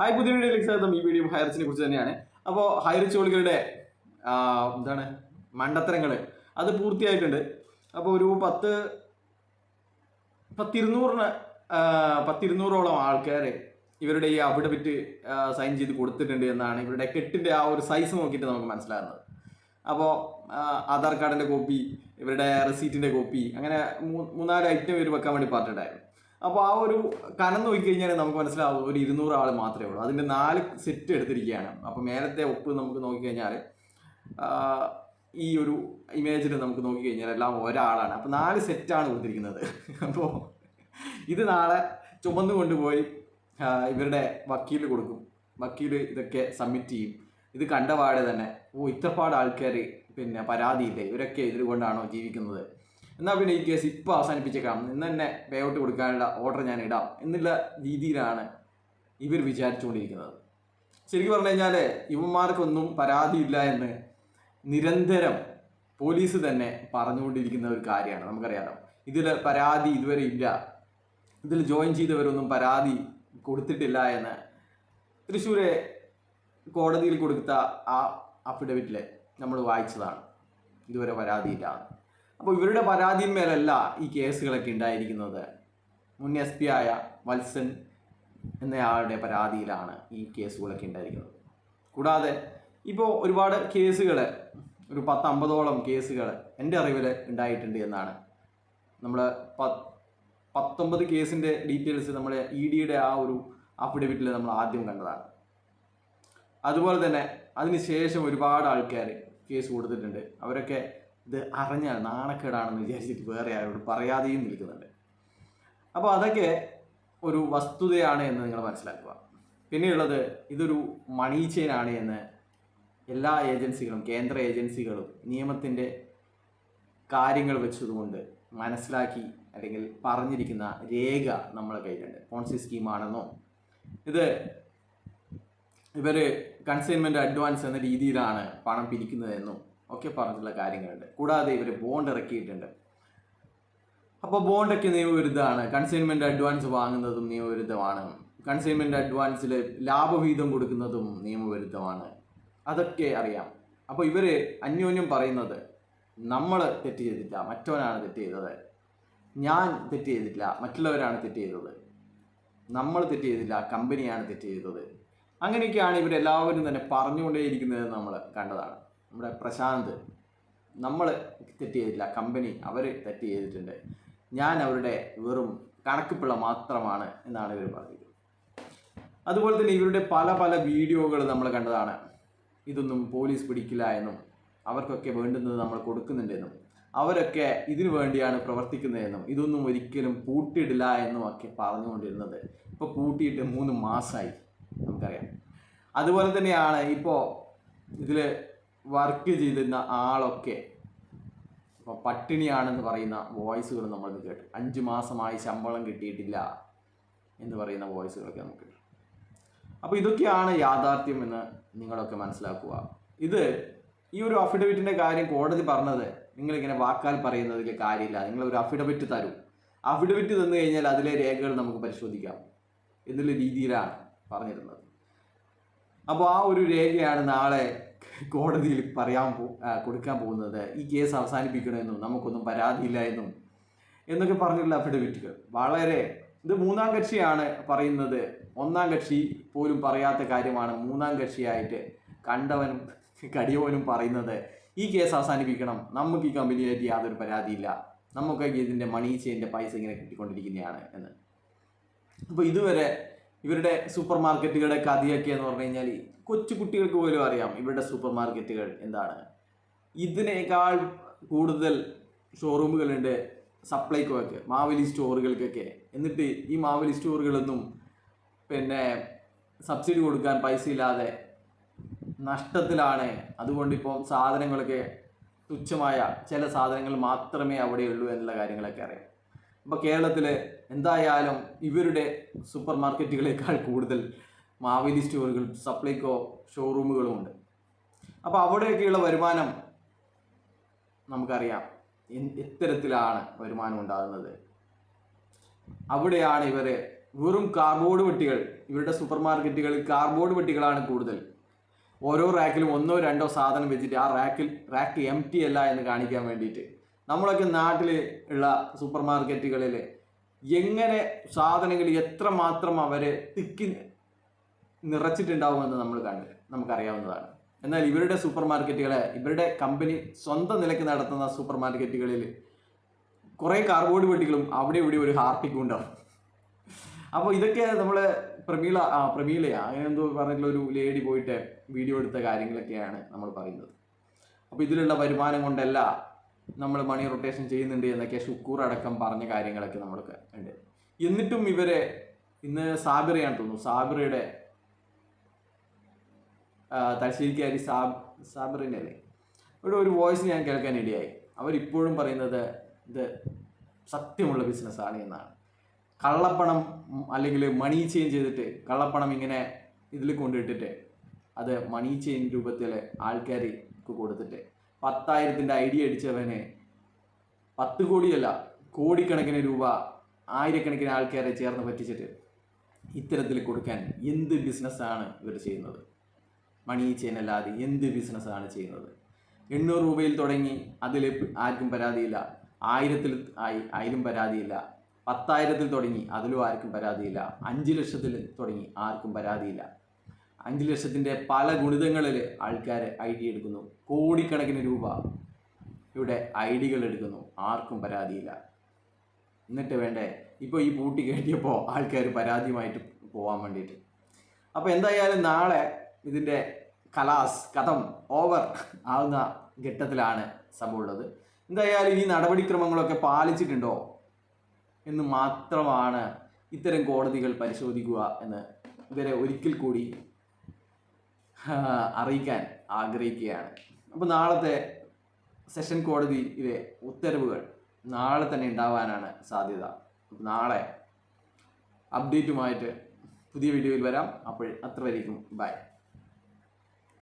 Hi, പുതിയ വീഡിയോയിലേക്ക് സ്വാഗതം. ഈ വീഡിയോ ഹൈറിച്ചിനെ കുറിച്ച് തന്നെയാണ്. അപ്പോൾ ഹൈറിച്ച് ജോലികളുടെ എന്താണ് മണ്ടത്തരങ്ങൾ അത് പൂർത്തിയായിട്ടുണ്ട്. അപ്പോൾ ഒരു പത്തിരുന്നൂറോളം ആൾക്കാർ ഇവരുടെ ഈ അഫിഡവിറ്റ് സൈൻ ചെയ്ത് കൊടുത്തിട്ടുണ്ട് എന്നാണ് ഇവരുടെ കെട്ടിൻ്റെ ആ ഒരു സൈസ് നോക്കിയിട്ട് നമുക്ക് മനസ്സിലാകുന്നത്. അപ്പോൾ ആധാർ കാർഡിൻ്റെ കോപ്പി, ഇവരുടെ റെസീറ്റിൻ്റെ കോപ്പി, അങ്ങനെ മൂന്നാല് ഐറ്റം ഇവർ വെക്കാൻ വേണ്ടി പറഞ്ഞിട്ടുണ്ടായിരുന്നു. അപ്പോൾ ആ ഒരു കനം നോക്കിക്കഴിഞ്ഞാൽ നമുക്ക് മനസ്സിലാവും ഒരു 200 ആൾ മാത്രമേ ഉള്ളൂ. അതിൻ്റെ 4 സെറ്റ് എടുത്തിരിക്കുകയാണ്. അപ്പോൾ മേലത്തെ ഒപ്പ് നമുക്ക് നോക്കിക്കഴിഞ്ഞാൽ ഈ ഒരു ഇമേജിൽ നമുക്ക് നോക്കിക്കഴിഞ്ഞാൽ എല്ലാം ഒരാളാണ്. അപ്പോൾ 4 സെറ്റാണ് കൊടുത്തിരിക്കുന്നത്. അപ്പോൾ ഇത് നാളെ ചുമന്നു കൊണ്ടുപോയി ഇവരുടെ വക്കീൽ കൊടുക്കും. വക്കീൽ ഇതൊക്കെ സബ്മിറ്റ് ചെയ്യും. ഇത് കണ്ടപാടെ തന്നെ ഇത്രപാട് ആൾക്കാർ പിന്നെ പരാതിയില്ലേ, ഇവരൊക്കെ ഇതിലുകൊണ്ടാണോ ജീവിക്കുന്നത്, എന്നാൽ പിന്നെ ഈ കേസ് ഇപ്പോൾ അവസാനിപ്പിച്ചേക്കാം, ഇന്ന് തന്നെ പേ ഔട്ട് കൊടുക്കാനുള്ള ഓർഡർ ഞാൻ ഇടാം എന്നുള്ള രീതിയിലാണ് ഇവർ വിചാരിച്ചുകൊണ്ടിരിക്കുന്നത്. ശരിക്കും പറഞ്ഞു കഴിഞ്ഞാൽ ഇവന്മാർക്കൊന്നും പരാതിയില്ല എന്ന് നിരന്തരം പോലീസ് തന്നെ പറഞ്ഞുകൊണ്ടിരിക്കുന്ന ഒരു കാര്യമാണ്. നമുക്കറിയാലോ, ഇതിൽ പരാതി ഇതുവരെ ഇല്ല, ഇതിൽ ജോയിൻ ചെയ്തവരൊന്നും പരാതി കൊടുത്തിട്ടില്ല എന്ന് തൃശ്ശൂരെ കോടതിയിൽ കൊടുത്ത ആ അഫിഡവിറ്റിൽ നമ്മൾ വായിച്ചതാണ്. ഇതുവരെ പരാതിയില്ല. അപ്പോൾ ഇവരുടെ പരാതിന്മേലല്ല ഈ കേസുകളൊക്കെ ഉണ്ടായിരിക്കുന്നത്. മുൻ SP ആയ വത്സൻ എന്നയാളുടെ പരാതിയിലാണ് ഈ കേസുകളൊക്കെ ഉണ്ടായിരിക്കുന്നത്. കൂടാതെ ഇപ്പോൾ ഒരുപാട് കേസുകൾ, ഒരു 10-50ഓളം കേസുകൾ എൻ്റെ അറിവിൽ ഉണ്ടായിട്ടുണ്ട് എന്നാണ്. നമ്മൾ 19 കേസിൻ്റെ ഡീറ്റെയിൽസ് നമ്മൾ EDയുടെ ആ ഒരു അഫിഡവിറ്റിൽ നമ്മൾ ആദ്യം കണ്ടതാണ്. അതുപോലെ തന്നെ അതിനുശേഷം ഒരുപാട് ആൾക്കാർ കേസ് കൊടുത്തിട്ടുണ്ട്. അവരൊക്കെ ഇത് അറിഞ്ഞാൽ നാണക്കേടാണെന്ന് വിചാരിച്ചിട്ട് വേറെ ആരോട് പറയാതെയും നിൽക്കുന്നുണ്ട്. അപ്പോൾ അതൊക്കെ ഒരു വസ്തുതയാണ് എന്ന് നിങ്ങൾ മനസ്സിലാക്കുക. പിന്നെയുള്ളത്, ഇതൊരു മണി ചെയിൻ ആണ് എന്ന് എല്ലാ ഏജൻസികളും, കേന്ദ്ര ഏജൻസികളും നിയമത്തിൻ്റെ കാര്യങ്ങൾ വെച്ചതുകൊണ്ട് മനസ്സിലാക്കി അല്ലെങ്കിൽ പറഞ്ഞിരിക്കുന്ന രേഖ നമ്മളെ കയ്യിലുണ്ട്. പോൺസി സ്കീമാണെന്നോ ഇത് ഇവർ കൺസൈൻമെൻറ്റ് അഡ്വാൻസ് എന്ന രീതിയിലാണ് പണം പിരിക്കുന്നതെന്നും ഒക്കെ പറഞ്ഞിട്ടുള്ള കാര്യങ്ങളുണ്ട്. കൂടാതെ ഇവർ ബോണ്ട് ഇറക്കിയിട്ടുണ്ട്. അപ്പോൾ ബോണ്ടൊക്കെ നിയമവിരുദ്ധമാണ്. കൺസൈൻമെൻറ്റ് അഡ്വാൻസ് വാങ്ങുന്നതും നിയമവിരുദ്ധമാണ്. കൺസൈൻമെൻറ്റ് അഡ്വാൻസിൽ ലാഭവിഹിതം കൊടുക്കുന്നതും നിയമവിരുദ്ധമാണ്. അതൊക്കെ അറിയാം. അപ്പോൾ ഇവർ അന്യോന്യം പറയുന്നത് നമ്മൾ തെറ്റ് ചെയ്തിട്ടില്ല, മറ്റവനാണ് തെറ്റ് ചെയ്തത്, ഞാൻ തെറ്റ് ചെയ്തിട്ടില്ല, മറ്റുള്ളവരാണ് തെറ്റ് ചെയ്തത്, നമ്മൾ തെറ്റ് ചെയ്തില്ല, കമ്പനിയാണ് തെറ്റ് ചെയ്തത്. അങ്ങനെയൊക്കെയാണ് ഇവരെല്ലാവരും തന്നെ പറഞ്ഞുകൊണ്ടേയിരിക്കുന്നത് നമ്മൾ കണ്ടതാണ്. നമ്മുടെ പ്രശാന്ത്, നമ്മൾ തെറ്റ് ചെയ്തിട്ടില്ല, കമ്പനി അവർ തെറ്റ് ചെയ്തിട്ടുണ്ട്, ഞാൻ അവരുടെ വെറും കണക്കുപിള്ള മാത്രമാണ് എന്നാണ് ഇവർ പറഞ്ഞത്. അതുപോലെ തന്നെ ഇവരുടെ പല പല വീഡിയോകൾ നമ്മൾ കണ്ടതാണ്. ഇതൊന്നും പോലീസ് പിടിക്കില്ല എന്നും അവർക്കൊക്കെ വേണ്ടുന്നത് നമ്മൾ കൊടുക്കുന്നുണ്ടെന്നും അവരൊക്കെ ഇതിനു വേണ്ടിയാണ് പ്രവർത്തിക്കുന്നതെന്നും ഇതൊന്നും ഒരിക്കലും പൂട്ടിയിടില്ല എന്നും ഒക്കെ പറഞ്ഞുകൊണ്ടിരുന്നത് ഇപ്പോൾ പൂട്ടിയിട്ട് 3 മാസമായി, നമുക്കറിയാം. അതുപോലെ തന്നെയാണ് ഇപ്പോൾ ഇതിൽ വർക്ക് ചെയ്തിരുന്ന ആളൊക്കെ ഇപ്പോൾ പട്ടിണിയാണെന്ന് പറയുന്ന വോയിസുകൾ നമ്മൾ കേട്ടു. 5 മാസമായി ശമ്പളം കിട്ടിയിട്ടില്ല എന്ന് പറയുന്ന വോയിസുകളൊക്കെ നമുക്ക് കേട്ടു. അപ്പോൾ ഇതൊക്കെയാണ് യാഥാർത്ഥ്യം എന്ന് നിങ്ങളൊക്കെ മനസ്സിലാക്കുക. ഇത് ഈ ഒരു അഫിഡവിറ്റിൻ്റെ കാര്യം കോടതി പറഞ്ഞത് നിങ്ങളിങ്ങനെ വാക്കാൽ പറയുന്നതിൽ കാര്യമില്ല. നിങ്ങളൊരു അഫിഡവിറ്റ് തരൂ, അഫിഡവിറ്റ് തന്നു കഴിഞ്ഞാൽ അതിലെ രേഖകൾ നമുക്ക് പരിശോധിക്കാം എന്നുള്ള രീതിയിലാണ് പറഞ്ഞിരുന്നത്. അപ്പോൾ ആ ഒരു രേഖയാണ് നാളെ കോടതിയിൽ കൊടുക്കാൻ പോകുന്നത്. ഈ കേസ് അവസാനിപ്പിക്കണമെന്നും നമുക്കൊന്നും പരാതിയില്ല എന്നും എന്നൊക്കെ പറഞ്ഞിട്ടുള്ള അഫിഡവിറ്റുകൾ വളരെ, ഇത് 3ാം കക്ഷിയാണ് പറയുന്നത്. 1ാം കക്ഷി പോലും പറയാത്ത കാര്യമാണ് 3ാം കക്ഷിയായിട്ട് കണ്ടവനും കടിയവനും പറയുന്നത്. ഈ കേസ് അവസാനിപ്പിക്കണം, നമുക്ക് ഈ കമ്പനിയായിട്ട് യാതൊരു പരാതിയില്ല, നമുക്കൊക്കെ ഇതിൻ്റെ മണി ചെയിൻ്റെ പൈസ ഇങ്ങനെ കിട്ടിക്കൊണ്ടിരിക്കുന്നതാണ് എന്ന്. അപ്പോൾ ഇതുവരെ ഇവരുടെ സൂപ്പർ മാർക്കറ്റുകളുടെ കഥയൊക്കെ എന്ന് പറഞ്ഞു കഴിഞ്ഞാൽ കൊച്ചു കുട്ടികൾക്ക് പോലും അറിയാം ഇവരുടെ സൂപ്പർ മാർക്കറ്റുകൾ എന്താണ്. ഇതിനേക്കാൾ കൂടുതൽ ഷോറൂമുകളുണ്ട് സപ്ലൈകോയ്ക്ക്, മാവേലി സ്റ്റോറുകൾക്കൊക്കെ. എന്നിട്ട് ഈ മാവേലി സ്റ്റോറുകളൊന്നും പിന്നെ സബ്സിഡി കൊടുക്കാൻ പൈസ ഇല്ലാതെ നഷ്ടത്തിലാണ്. അതുകൊണ്ടിപ്പോൾ സാധനങ്ങളൊക്കെ തുച്ഛമായ ചില സാധനങ്ങൾ മാത്രമേ അവിടെയുള്ളൂ എന്നുള്ള കാര്യങ്ങളൊക്കെ അറിയാം. അപ്പോൾ കേരളത്തിൽ എന്തായാലും ഇവരുടെ സൂപ്പർ മാർക്കറ്റുകളേക്കാൾ കൂടുതൽ മാവേലി സ്റ്റോറുകൾ, സപ്ലൈകോ ഷോറൂമുകളും ഉണ്ട്. അപ്പോൾ അവിടെയൊക്കെയുള്ള വരുമാനം നമുക്കറിയാം എത്തരത്തിലാണ് വരുമാനം ഉണ്ടാകുന്നത്. അവിടെയാണ് ഇവർ വെറും കാർഡ്ബോർഡ് പെട്ടികൾ. ഇവരുടെ സൂപ്പർ മാർക്കറ്റുകളിൽ കാർഡ്ബോർഡ് പെട്ടികളാണ് കൂടുതൽ. ഓരോ റാക്കിലും 1-2 സാധനം വെച്ചിട്ട് ആ റാക്ക് എം ടി അല്ല എന്ന് കാണിക്കാൻ വേണ്ടിയിട്ട്. നമ്മളൊക്കെ നാട്ടിൽ ഉള്ള സൂപ്പർ മാർക്കറ്റുകളിൽ എങ്ങനെ സാധനങ്ങൾ എത്രമാത്രം അവർ തിക്കി നിറച്ചിട്ടുണ്ടാവുമെന്ന് നമുക്കറിയാവുന്നതാണ്. എന്നാൽ ഇവരുടെ സൂപ്പർ മാർക്കറ്റുകളെ, ഇവരുടെ കമ്പനി സ്വന്തം നിലയ്ക്ക് നടത്തുന്ന സൂപ്പർ മാർക്കറ്റുകളിൽ കുറേ കാർഡ്ബോർഡ് പെട്ടികളും അവിടെ ഇവിടെ ഒരു ഹാർപ്പിക്കും ഉണ്ടാവും. അപ്പോൾ ഇതൊക്കെ നമ്മൾ പ്രമീളയാ അങ്ങനെ എന്തോ പറഞ്ഞിട്ടുള്ള ഒരു ലേഡി പോയിട്ട് വീഡിയോ എടുത്ത കാര്യങ്ങളൊക്കെയാണ് നമ്മൾ പറയുന്നത്. അപ്പോൾ ഇതിലുള്ള വരുമാനം കൊണ്ടല്ല നമ്മൾ മണി റൊട്ടേഷൻ ചെയ്യുന്നുണ്ട് എന്നൊക്കെ ഷുക്കൂർ അടക്കം പറഞ്ഞ കാര്യങ്ങളൊക്കെ നമ്മൾക്ക് ഉണ്ട്. എന്നിട്ടും ഇവരെ ഇന്ന് സാബിറയാണ് തോന്നുന്നു, സാബിറയുടെ തലശ്ശേരിക്കാരി സാബിറിൻ്റെ അല്ലേ ഇവിടെ ഒരു വോയിസ് ഞാൻ കേൾക്കാൻ ഇടയായി. അവരിപ്പോഴും പറയുന്നത് ഇത് സത്യമുള്ള ബിസിനസ്സാണ് എന്നാണ്. കള്ളപ്പണം അല്ലെങ്കിൽ മണി ചെയിൻ ചെയ്തിട്ട് കള്ളപ്പണം ഇങ്ങനെ ഇതിൽ കൊണ്ടിട്ടിട്ട് അത് മണി ചെയിൻ രൂപത്തിൽ ആൾക്കാർക്ക് കൊടുത്തിട്ട് 10,000-ൻ്റെ ഐഡിയ അടിച്ചവന് 10 കോടിയല്ല കോടിക്കണക്കിന് രൂപ ആയിരക്കണക്കിന് ആൾക്കാരെ ചേർന്ന് പറ്റിച്ചിട്ട് ഇത്തരത്തിൽ കൊടുക്കാൻ എന്ത് ബിസിനസ്സാണ് ഇവർ ചെയ്യുന്നത്? മണി ചെയിൻ അല്ലാതെ എന്ത് ബിസിനസ്സാണ് ചെയ്യുന്നത്? 800 രൂപയിൽ തുടങ്ങി അതിൽ ആർക്കും പരാതിയില്ല, 1000-ൽ ആയിരം പരാതിയില്ല, 10,000-ൽ തുടങ്ങി അതിലും ആർക്കും പരാതിയില്ല, 5 ലക്ഷത്തിൽ തുടങ്ങി ആർക്കും പരാതിയില്ല. 5 ലക്ഷത്തിൻ്റെ പല ഗുണിതങ്ങളിൽ ആൾക്കാർ ഐഡിയ എടുക്കുന്നു, കോടിക്കണക്കിന് രൂപ ഇവിടെ ഐഡികൾ എടുക്കുന്നു, ആർക്കും പരാതിയില്ല. എന്നിട്ട് വേണ്ടേ ഇപ്പോൾ ഈ പൂട്ടി കയറ്റിയപ്പോൾ ആൾക്കാർ പരാതിയുമായിട്ട് പോകാൻ വേണ്ടിയിട്ട്. അപ്പോൾ എന്തായാലും നാളെ ഇതിൻ്റെ കഥം ഓവർ ആവുന്ന ഘട്ടത്തിലാണ് സംഭവമുള്ളത്. എന്തായാലും ഈ നടപടിക്രമങ്ങളൊക്കെ പാലിച്ചിട്ടുണ്ടോ എന്ന് മാത്രമാണ് ഇത്തരം കോടതികൾ പരിശോധിക്കുക എന്ന് ഇവരെ ഒരിക്കൽ കൂടി അറിയിക്കാൻ ആഗ്രഹിക്കുകയാണ്. അപ്പോൾ നാളത്തെ സെഷൻ കോടതിയിലെ ഉത്തരവുകൾ നാളെ തന്നെ ഉണ്ടാവാനാണ് സാധ്യത. നാളെ അപ്ഡേറ്റുമായിട്ട് പുതിയ വീഡിയോയിൽ വരാം. അപ്പോൾ അത്ര വരേക്കും ബൈ.